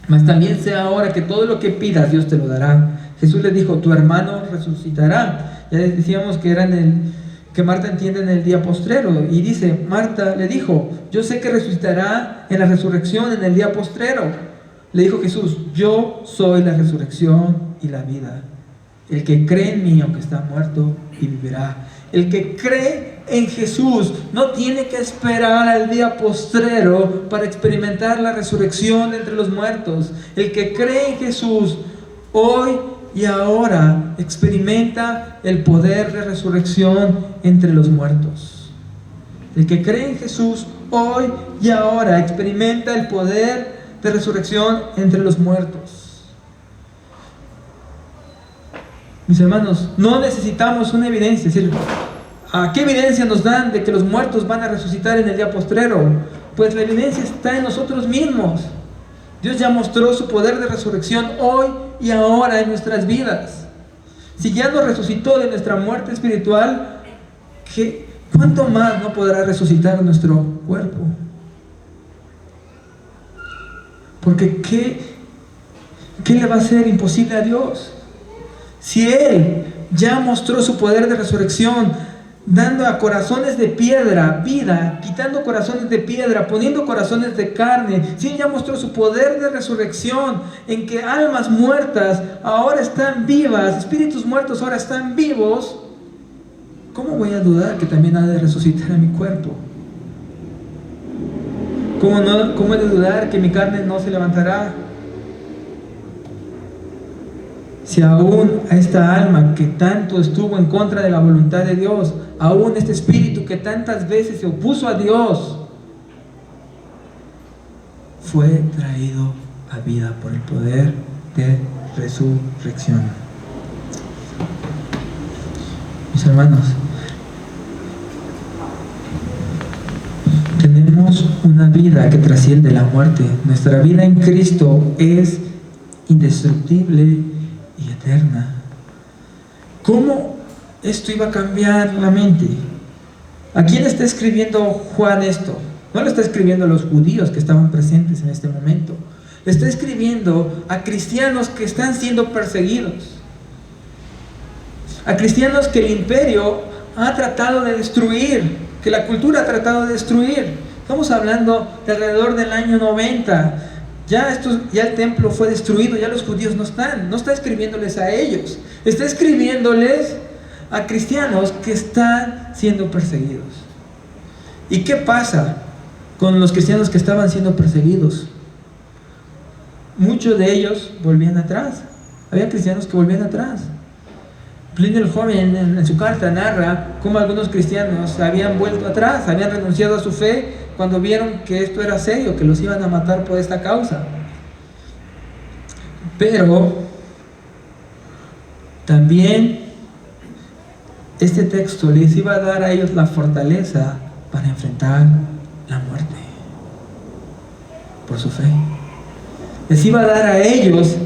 Mas también sé ahora que todo lo que pidas, Dios te lo dará. Jesús le dijo: tu hermano resucitará. Ya decíamos que que Marta entiende en el día postrero. Y dice, Marta le dijo: yo sé que resucitará en la resurrección en el día postrero. Le dijo Jesús: yo soy la resurrección y la vida. El que cree en mí, aunque está muerto, vivirá. El que cree en Jesús no tiene que esperar al día postrero para experimentar la resurrección entre los muertos. El que cree en Jesús hoy y ahora experimenta el poder de resurrección entre los muertos. El que cree en Jesús hoy y ahora experimenta el poder de resurrección entre los muertos. Mis hermanos, no necesitamos una evidencia. Es decir, ¿qué evidencia nos dan de que los muertos van a resucitar en el día postrero? Pues la evidencia está en nosotros mismos. Dios ya mostró su poder de resurrección hoy y ahora en nuestras vidas. Si ya nos resucitó de nuestra muerte espiritual, ¿cuánto más no podrá resucitar nuestro cuerpo? Porque ¿qué le va a ser imposible a Dios? Si Él ya mostró su poder de resurrección, dando a corazones de piedra vida, quitando corazones de piedra, poniendo corazones de carne, si Él ya mostró su poder de resurrección, en que almas muertas ahora están vivas, espíritus muertos ahora están vivos, ¿cómo voy a dudar que también ha de resucitar a mi cuerpo? ¿Cómo he de dudar que mi carne no se levantará? Si aún a esta alma que tanto estuvo en contra de la voluntad de Dios, aún este espíritu que tantas veces se opuso a Dios, fue traído a vida por el poder de resurrección. Mis hermanos, tenemos una vida que trasciende la muerte. Nuestra vida en Cristo es indestructible y eterna. ¿Cómo esto iba a cambiar la mente? ¿A quién está escribiendo Juan esto? No lo está escribiendo a los judíos que estaban presentes en este momento. Le está escribiendo a cristianos que están siendo perseguidos, a cristianos que el imperio ha tratado de destruir, que la cultura ha tratado de destruir. Estamos hablando de alrededor del año 90. Ya el templo fue destruido, ya los judíos no está escribiéndoles a ellos, está escribiéndoles a cristianos que están siendo perseguidos. ¿Y qué pasa con los cristianos que estaban siendo perseguidos? Muchos de ellos volvían atrás. Había cristianos que volvían atrás. Plinio el joven en su carta narra cómo algunos cristianos habían vuelto atrás, habían renunciado a su fe cuando vieron que esto era serio, que los iban a matar por esta causa. Pero también este texto les iba a dar a ellos la fortaleza para enfrentar la muerte por su fe. Les iba a dar a ellos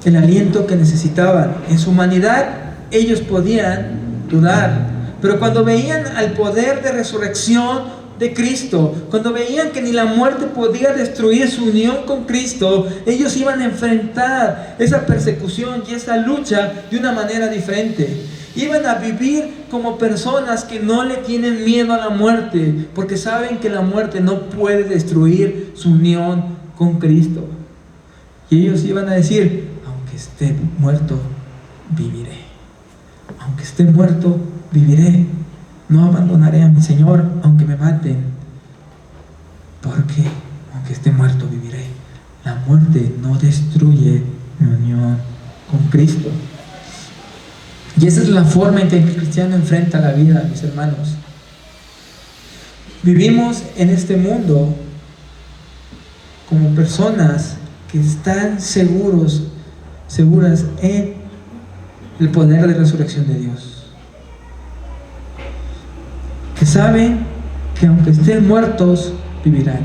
el aliento que necesitaban. En su humanidad ellos podían dudar, pero cuando veían al poder de resurrección de Cristo, cuando veían que ni la muerte podía destruir su unión con Cristo, ellos iban a enfrentar esa persecución y esa lucha de una manera diferente. Iban a vivir como personas que no le tienen miedo a la muerte, porque saben que la muerte no puede destruir su unión con Cristo. Y ellos iban a decir: aunque esté muerto, viviré. Aunque esté muerto, viviré. No abandonaré a mi Señor aunque me maten, porque aunque esté muerto, viviré. La muerte no destruye mi unión con Cristo. Y esa es la forma en que el cristiano enfrenta la vida, mis hermanos. Vivimos en este mundo como personas que están seguras en el poder de resurrección de Dios, que saben que aunque estén muertos, vivirán.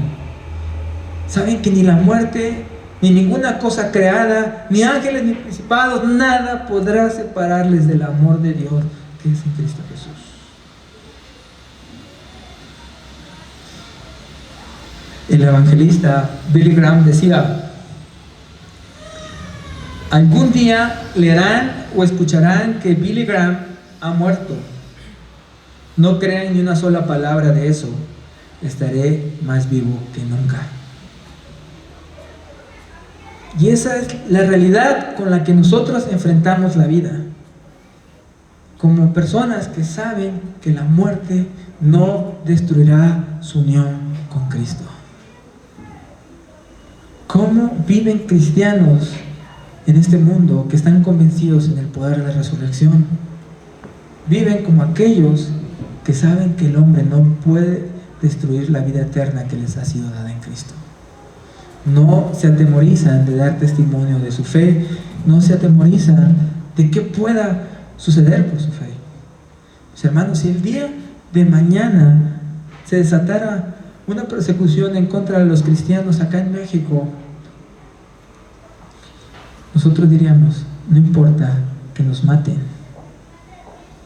Saben que ni la muerte, ni ninguna cosa creada, ni ángeles, ni principados, nada podrá separarles del amor de Dios que es en Cristo Jesús. El evangelista Billy Graham decía: algún día leerán o escucharán que Billy Graham ha muerto. No crean ni una sola palabra de eso. Estaré más vivo que nunca. Y esa es la realidad con la que nosotros enfrentamos la vida, como personas que saben que la muerte no destruirá su unión con Cristo. ¿Cómo viven cristianos en este mundo que están convencidos en el poder de la resurrección? Viven como aquellos que saben que el hombre no puede destruir la vida eterna que les ha sido dada en Cristo. No se atemorizan de dar testimonio de su fe, no se atemorizan de qué pueda suceder por su fe. Mis hermanos, si el día de mañana se desatara una persecución en contra de los cristianos acá en México, nosotros diríamos: no importa que nos maten,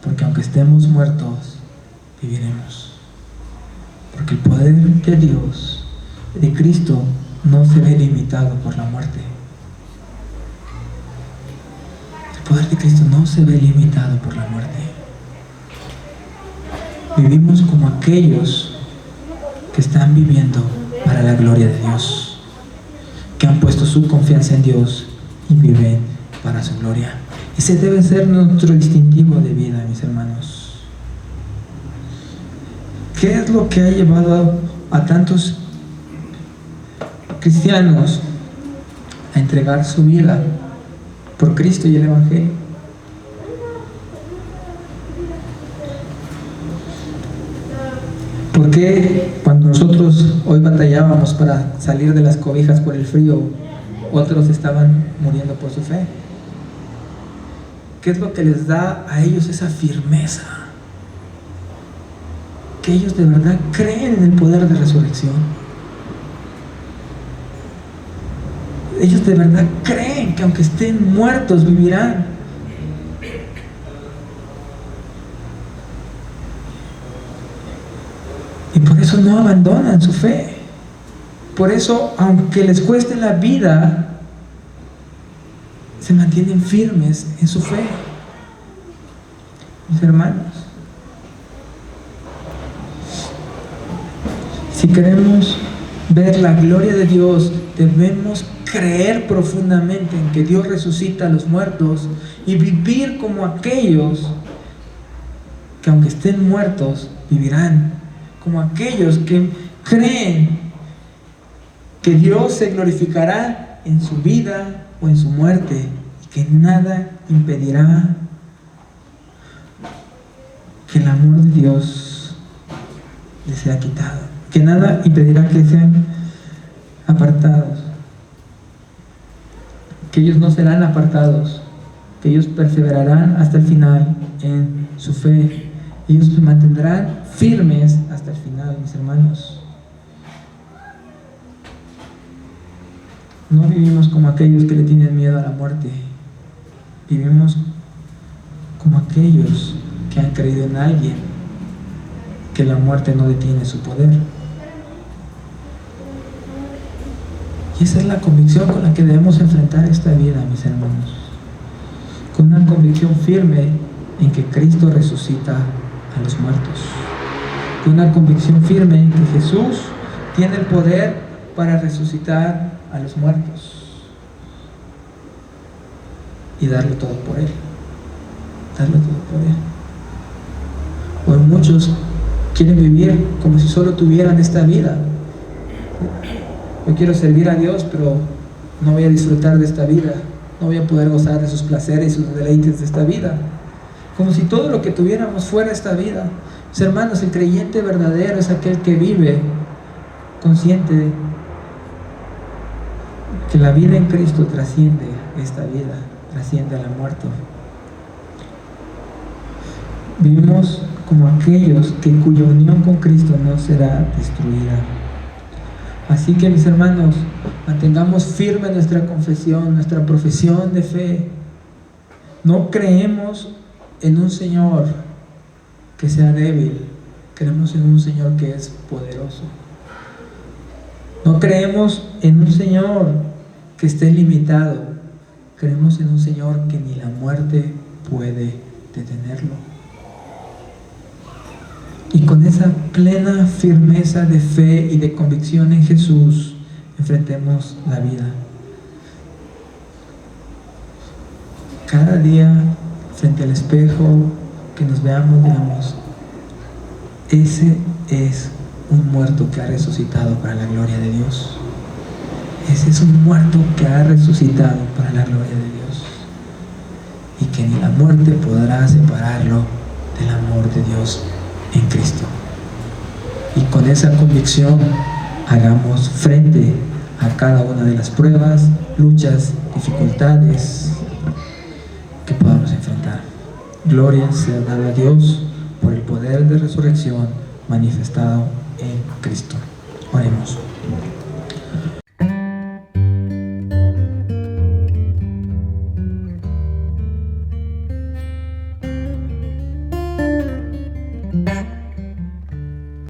porque aunque estemos muertos, viviremos. Porque el poder de Dios, de Cristo, no se ve limitado por la muerte. El poder de Cristo no se ve limitado por la muerte. Vivimos como aquellos que están viviendo para la gloria de Dios, que han puesto su confianza en Dios y viven para su gloria. Ese debe ser nuestro distintivo de vida, mis hermanos. ¿Qué es lo que ha llevado a tantos cristianos a entregar su vida por Cristo y el Evangelio? ¿Por qué cuando nosotros hoy batallábamos para salir de las cobijas por el frío, otros estaban muriendo por su fe? ¿Qué es lo que les da a ellos esa firmeza? Que ellos de verdad creen en el poder de resurrección. Ellos de verdad creen que aunque estén muertos, vivirán. Y por eso no abandonan su fe. Por eso, aunque les cueste la vida, se mantienen firmes en su fe. Mis hermanos, si queremos ver la gloria de Dios, debemos creer profundamente en que Dios resucita a los muertos y vivir como aquellos que aunque estén muertos, vivirán. Como aquellos que creen que Dios se glorificará en su vida o en su muerte y que nada impedirá que el amor de Dios les sea quitado, que nada impedirá que sean apartados, que ellos no serán apartados, que ellos perseverarán hasta el final en su fe. Ellos se mantendrán firmes hasta el final, mis hermanos. No vivimos como aquellos que le tienen miedo a la muerte. Vivimos como aquellos que han creído en alguien, que la muerte no detiene su poder. Y esa es la convicción con la que debemos enfrentar esta vida, mis hermanos. Con una convicción firme en que Cristo resucita a los muertos. Con una convicción firme en que Jesús tiene el poder para resucitar a los muertos y darle todo por Él. Darle todo por Él. Hoy muchos quieren vivir como si solo tuvieran esta vida. Yo quiero servir a Dios, pero no voy a disfrutar de esta vida. No voy a poder gozar de sus placeres y sus deleites de esta vida. Como si todo lo que tuviéramos fuera esta vida. Mis hermanos, el creyente verdadero es aquel que vive consciente que la vida en Cristo trasciende esta vida, trasciende a la muerte. Vivimos como aquellos cuya unión con Cristo no será destruida. Así que, mis hermanos, mantengamos firme nuestra confesión, nuestra profesión de fe. No creemos en un Señor que sea débil, creemos en un Señor que es poderoso. No creemos en un Señor que esté limitado. Creemos en un Señor que ni la muerte puede detenerlo. Y con esa plena firmeza de fe y de convicción en Jesús, enfrentemos la vida. Cada día, frente al espejo, que nos veamos, digamos, ese es un muerto que ha resucitado para la gloria de Dios. Ese es un muerto que ha resucitado para la gloria de Dios. Y que ni la muerte podrá separarlo del amor de Dios en Cristo. Y con esa convicción hagamos frente a cada una de las pruebas, luchas, dificultades que podamos enfrentar. Gloria sea dada a Dios por el poder de resurrección manifestado en Cristo. Oremos.